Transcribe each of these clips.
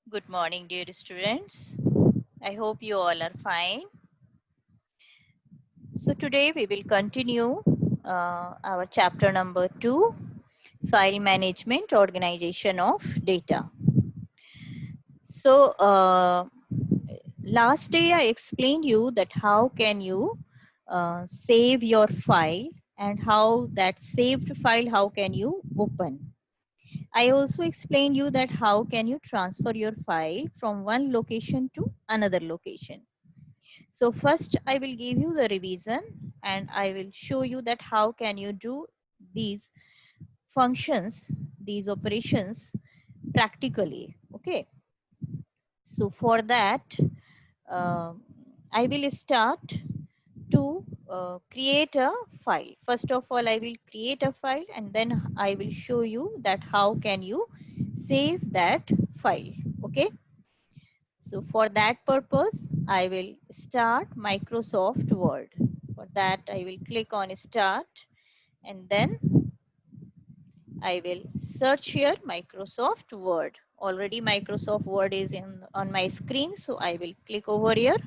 Good morning, dear students. I hope you all are fine. So, today we will continue our chapter number 2, File Management Organization of Data. So, last day I explained you that how can you save your file and how that saved file, how can you open. I also explained you that how can you transfer your file from one location to another location. So first I will give you the revision and I will show you that how can you do these functions, these operations practically. Okay. So for that, uh, I will start to create a file. First of all, I will create a file and then I will show you that how can you save that file. Okay. So for that purpose, I will start Microsoft Word. For that, I will click on Start and then I will search here Microsoft Word. Already Microsoft Word is on my screen, so I will click over here.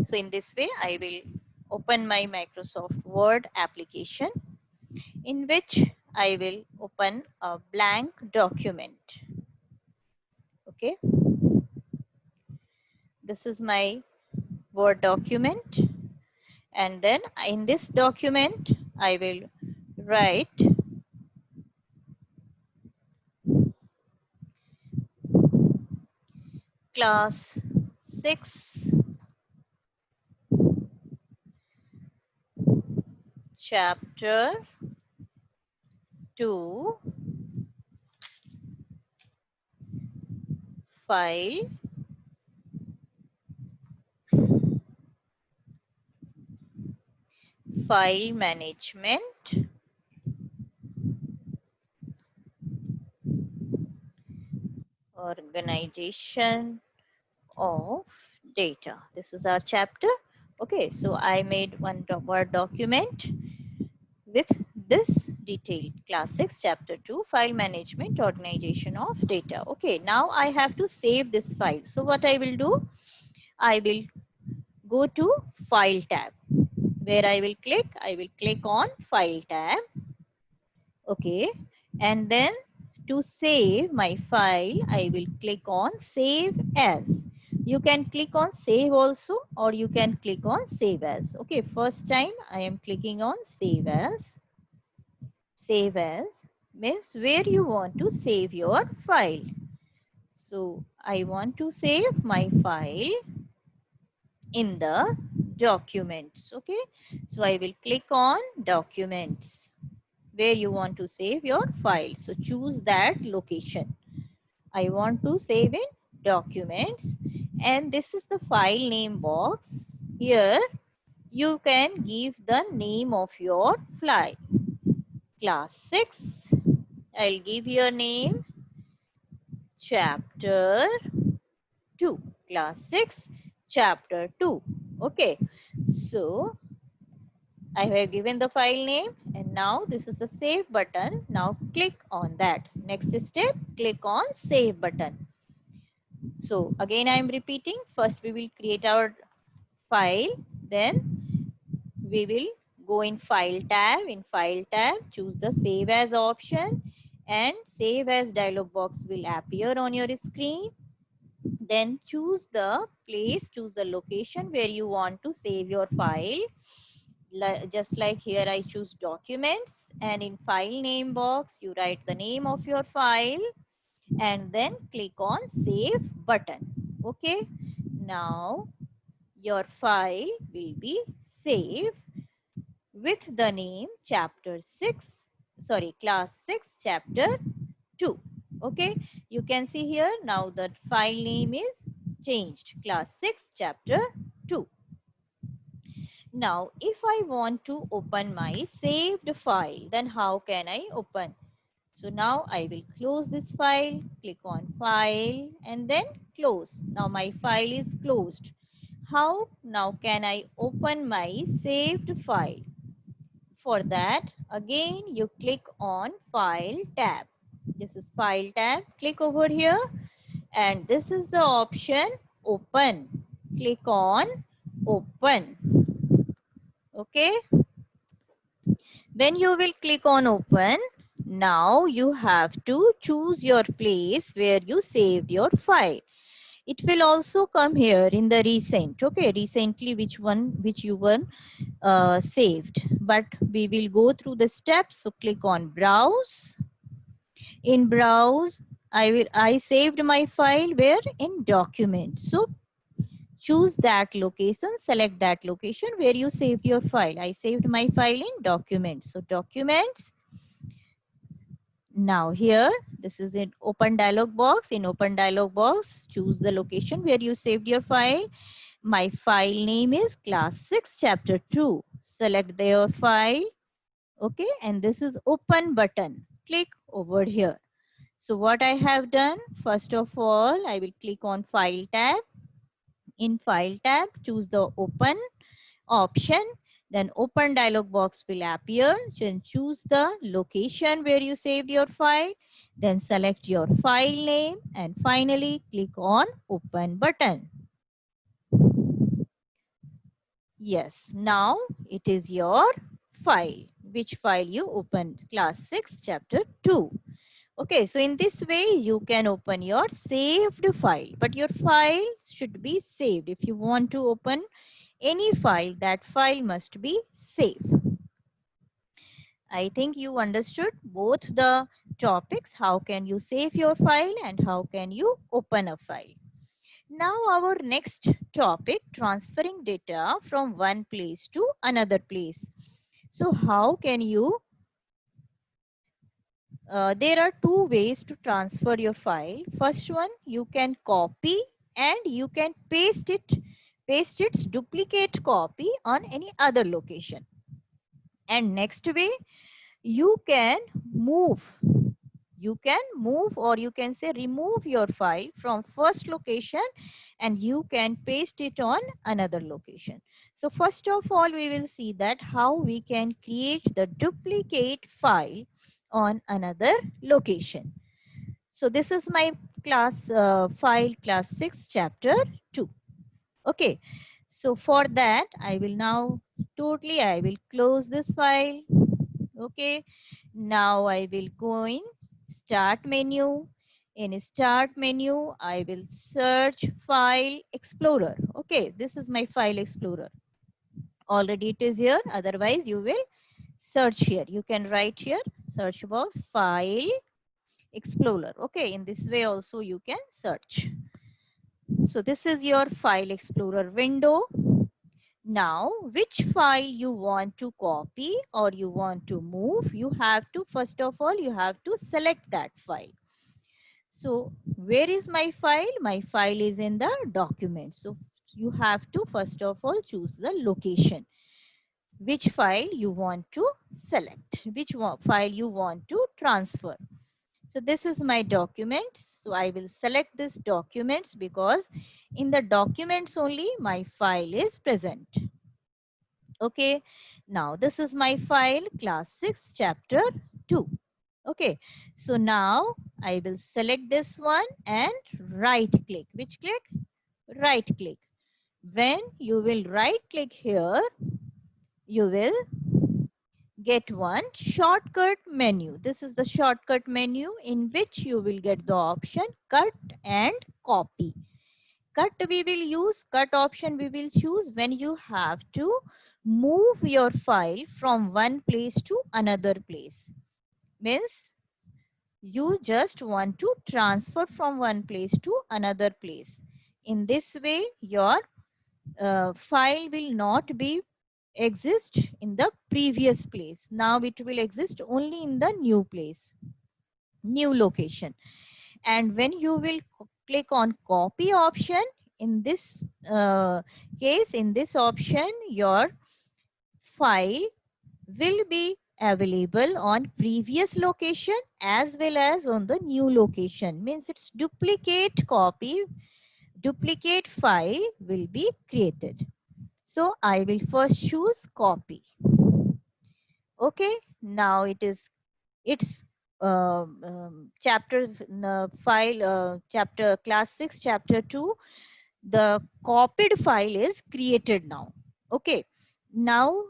So in this way, I will open my Microsoft Word application in which I will open a blank document. Okay, this is my Word document. And then in this document, I will write class 6 chapter 2 file management organization of data. This is our chapter. Okay, so I made one Word document with this detail, class 6 chapter 2 file management organization of data. Okay, now I have to save this file. So what I will do, I will go to file tab. Where I will click on file tab. Okay, and then to save my file, I will click on save as. You can click on save also, or you can click on save as. Okay, first time I am clicking on save as. Save as means where you want to save your file. So I want to save my file in the documents. Okay, so I will click on documents where you want to save your file. So choose that location. I want to save in documents, and this is the file name box. Here you can give the name of your file. Class 6. I'll give your name chapter 2. Class 6 chapter 2. Okay. So I have given the file name and now this is the save button. Now click on that. Next step, click on save button. So again I am repeating. First we will create our file. Then we will go in file tab. In file tab, choose the save as option and save as dialog box will appear on your screen. Then choose the place, choose the location where you want to save your file. Just like here I choose documents, and in file name box you write the name of your file and then click on save button. Okay, now your file will be saved with the name chapter 6, sorry, class 6 chapter 2. Okay, you can see here now that file name is changed, class 6 chapter 2. Now, if I want to open my saved file, then how can I open? So now I will close this file, click on file and then close. Now my file is closed. How now can I open my saved file? For that, again you click on file tab. This is file tab. Click over here and this is the option open. Click on open. Okay. When you will click on open, now you have to choose your place where you saved your file. It will also come here in the recent. Okay, recently which you were saved. But we will go through the steps. So click on browse. In browse, I saved my file where in document. So choose that location, select that location where you saved your file. I saved my file in documents. So documents. Now here, this is an open dialog box. In open dialog box, choose the location where you saved your file. My file name is class 6 chapter 2. Select your file. Okay, and this is open button. Click over here. So what I have done, first of all, I will click on file tab. In file tab, choose the open option. Then open dialog box will appear. Then choose the location where you saved your file. Then select your file name and finally click on open button. Yes, now it is your file. Which file you opened? Class 6 chapter 2. Okay, so in this way you can open your saved file, but your file should be saved. If you want to open any file, that file must be saved. I think you understood both the topics. How can you save your file and how can you open a file? Now our next topic, transferring data from one place to another place. So how can you there are two ways to transfer your file. First one, you can copy and you can paste its duplicate copy on any other location. And next way, you can move. You can move or you can say remove your file from first location and you can paste it on another location. So first of all, we will see that how we can create the duplicate file on another location. So this is my file class 6 chapter 2. Okay. So for that, I will now I will close this file. Okay. Now I will go in start menu. In start menu, I will search file explorer. Okay. This is my file explorer. Already it is here. Otherwise you will search here. You can write here search box file explorer. Okay. In this way also you can search. So this is your file explorer window. Now, which file you want to copy or you want to move, you have to, first of all, you have to select that file. So where is my file? My file is in the document. So you have to, first of all, choose the location. Which file you want to select, which file you want to transfer. So this is my documents. So I will select this documents because in the documents only my file is present. Okay, now this is my file class 6 chapter 2. Okay, so now I will select this one and right click. Which click? Right click. When you will right click here, you will get one shortcut menu. This is the shortcut menu in which you will get the option cut and copy. Cut we will use, cut option we will choose when you have to move your file from one place to another place. Means you just want to transfer from one place to another place. In this way, your file will not be exist in the previous place. Now it will exist only in the new place, new location. And when you will click on copy option, in this case, in this option, your file will be available on previous location as well as on the new location. Means its duplicate copy, duplicate file will be created. So I will first choose copy. Okay, now it's chapter file, chapter class 6, chapter 2, the copied file is created now. Okay. Now,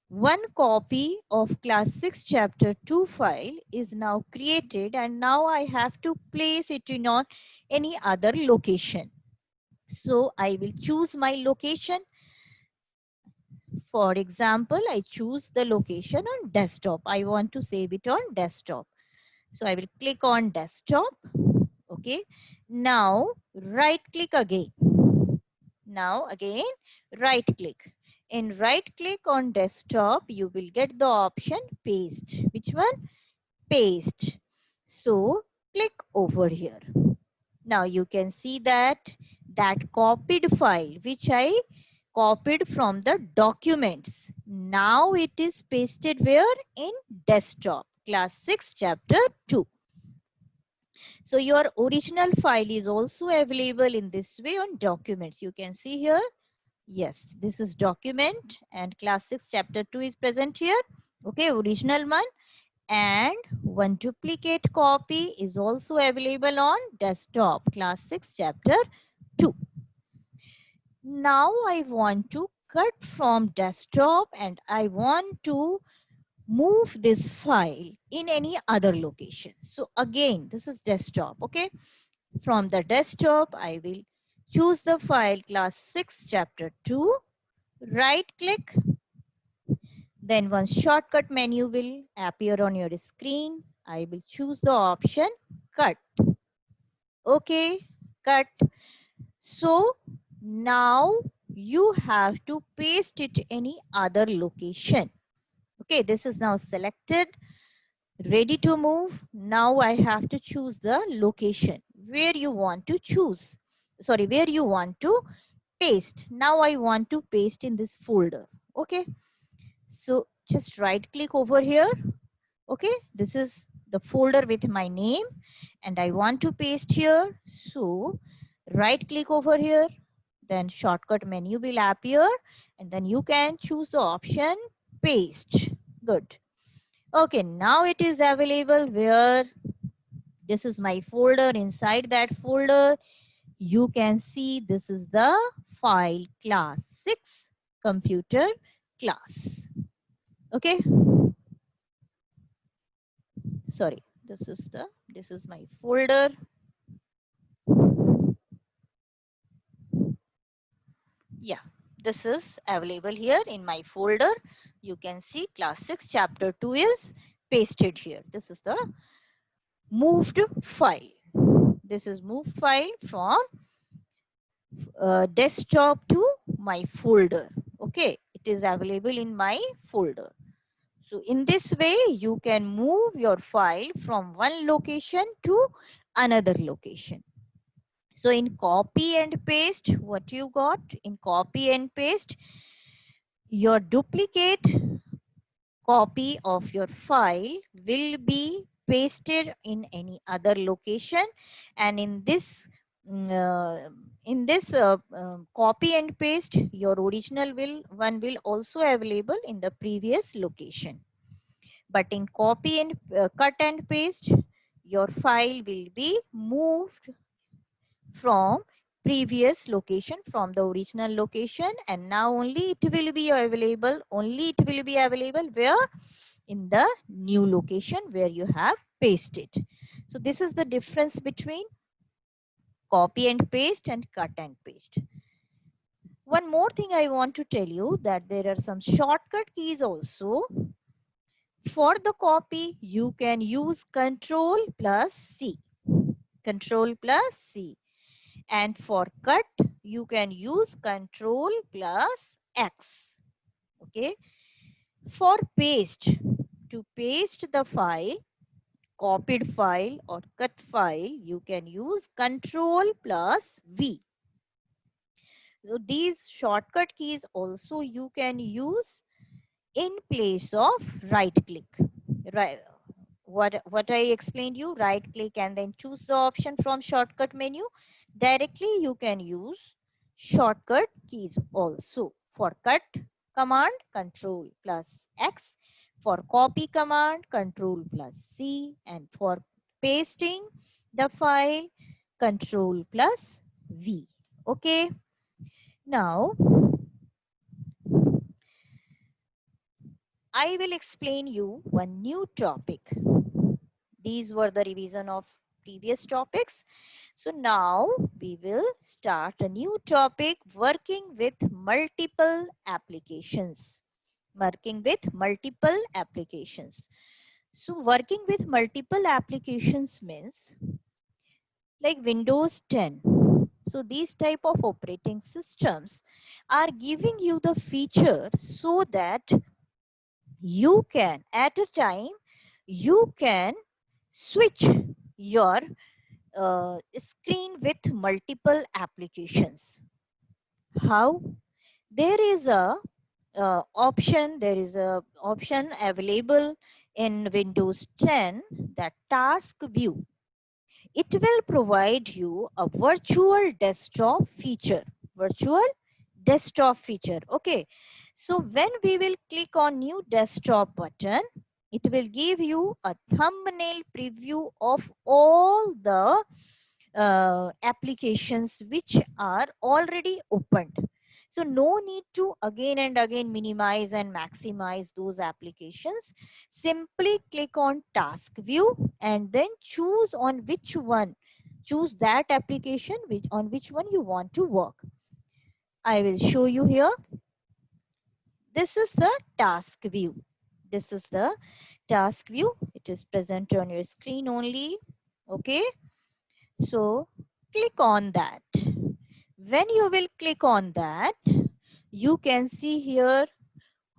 one copy of class 6, chapter 2 file is now created, and now I have to place it in on any other location. So I will choose my location. For example, I choose the location on desktop. I want to save it on desktop. So I will click on desktop. Okay. Now right click again. Now again, right click. In right click on desktop, you will get the option paste. Which one? Paste. So click over here. Now you can see that copied file which I copied from the documents. Now it is pasted where? In desktop, class 6, chapter 2. So your original file is also available in this way on documents. You can see here. Yes, this is document and class 6, chapter 2 is present here. Okay, original one. And one duplicate copy is also available on desktop, class 6, chapter 2. Now I want to cut from desktop and I want to move this file in any other location. So again, this is desktop. Okay. From the desktop, I will choose the file class 6, chapter 2, right click. Then one shortcut menu will appear on your screen. I will choose the option cut. Okay, cut. So now you have to paste it any other location. Okay, this is now selected, ready to move. Now I have to choose the location where you want to choose. Sorry, where you want to paste. Now I want to paste in this folder. Okay, so just right click over here. Okay, this is the folder with my name and I want to paste here. So right click over here, then shortcut menu will appear and then you can choose the option paste. Good. Okay, now it is available where? This is my folder. Inside that folder, you can see this is the file class 6 computer class. Okay. Sorry, this is my folder. Yeah, this is available here in my folder. You can see class 6 chapter 2 is pasted here. This is the moved file. This is moved file from desktop to my folder. Okay, it is available in my folder. So in this way, you can move your file from one location to another location. So in copy and paste, what you got? In copy and paste, your duplicate copy of your file will be pasted in any other location, and in this copy and paste, your original one will also available in the previous location. But in copy and cut and paste, your file will be moved from previous location, from the original location, and now only it will be available where? In the new location where you have pasted. So this is the difference between copy and paste and cut and paste. One more thing I want to tell you, that there are some shortcut keys also. For the copy, you can use Control plus C. Control plus C. And for cut, you can use Control plus X. Okay. For paste, to paste the file, copied file or cut file, you can use Control plus V. So these shortcut keys also you can use in place of right click. Right. What I explained you, right click and then choose the option from shortcut menu. Directly you can use shortcut keys also. For cut command, Control plus X. For copy command, Control plus C, and for pasting the file, Control plus V. Okay. Now, I will explain you one new topic. These were the revision of previous topics. So now we will start a new topic, working with multiple applications. Working with multiple applications. So working with multiple applications means like Windows 10. So these type of operating systems are giving you the feature so that you can at a time you can switch your screen with multiple applications. How? There is a option available in Windows 10, that task view. It will provide you a virtual desktop feature. Virtual desktop feature. Okay. So when we will click on new desktop button, it will give you a thumbnail preview of all the applications which are already opened. So no need to again and again minimize and maximize those applications. Simply click on task view and then choose on which one, choose that application which on which one you want to work. I will show you here. This is the task view. This is the task view. It is present on your screen only. Okay. So click on that. When you will click on that, you can see here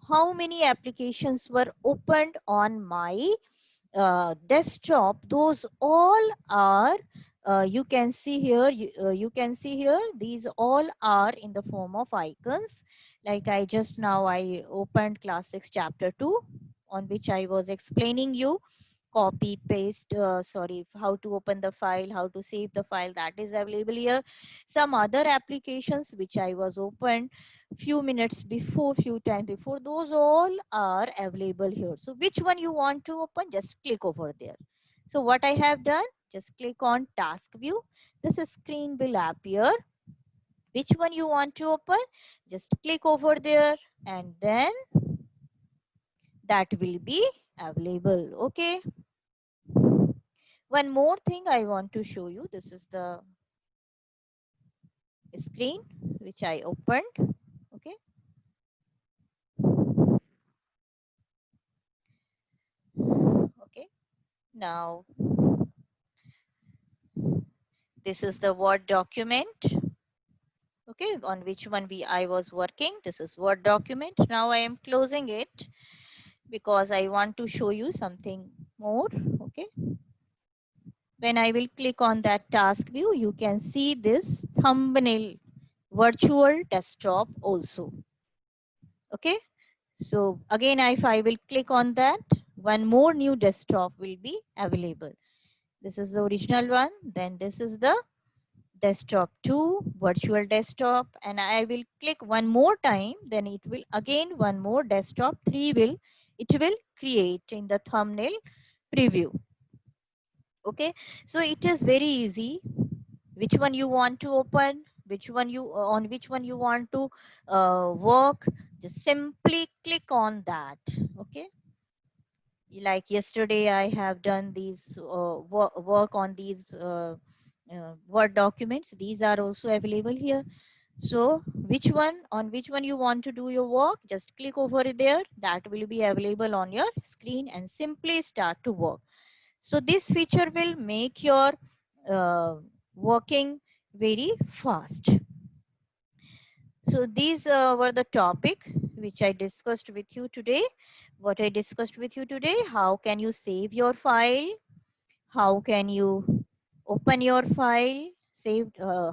how many applications were opened on my desktop. Those all are you can see here, you can see here, these all are in the form of icons. Like I opened class 6 chapter 2, on which I was explaining you copy paste sorry, how to open the file, how to save the file, that is available here. Some other applications which I was opened few minutes before, few time before, those all are available here. So which one you want to open, just click over there. So what I have done, just click on task view. This screen will appear. Which one you want to open, just click over there and then that will be available. Okay. One more thing I want to show you. This is the screen which I opened. Okay. Okay. Now, this is the Word document. Okay. On which one I was working. This is Word document. Now I am closing it because I want to show you something more. Okay. When I will click on that task view, you can see this thumbnail virtual desktop also. Okay. So again, if I will click on that, one more new desktop will be available. This is the original one. Then this is the desktop 2, virtual desktop. And I will click one more time. Then it will again one more desktop 3 it will create in the thumbnail preview. Okay. So it is very easy. Which one you want to open, which one you on which one you want to work, just simply click on that. Okay. Like yesterday I have done these work on these Word documents. These are also available here. So on which one you want to do your work, just click over there. That will be available on your screen and simply start to work. So this feature will make your working very fast. So these were the topic which I discussed with you today. What I discussed with you today, how can you save your file? How can you open your file?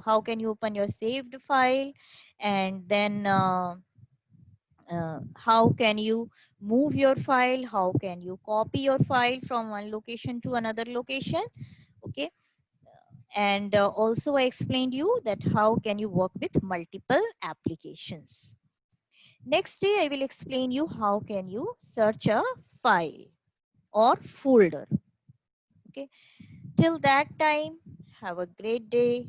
How can you open your saved file? And then how can you move your file? How can you copy your file from one location to another location? Okay. And also I explained you that how can you work with multiple applications. Next day I will explain you how can you search a file or folder. Okay. Till that time, have a great day.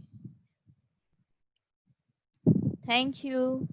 Thank you.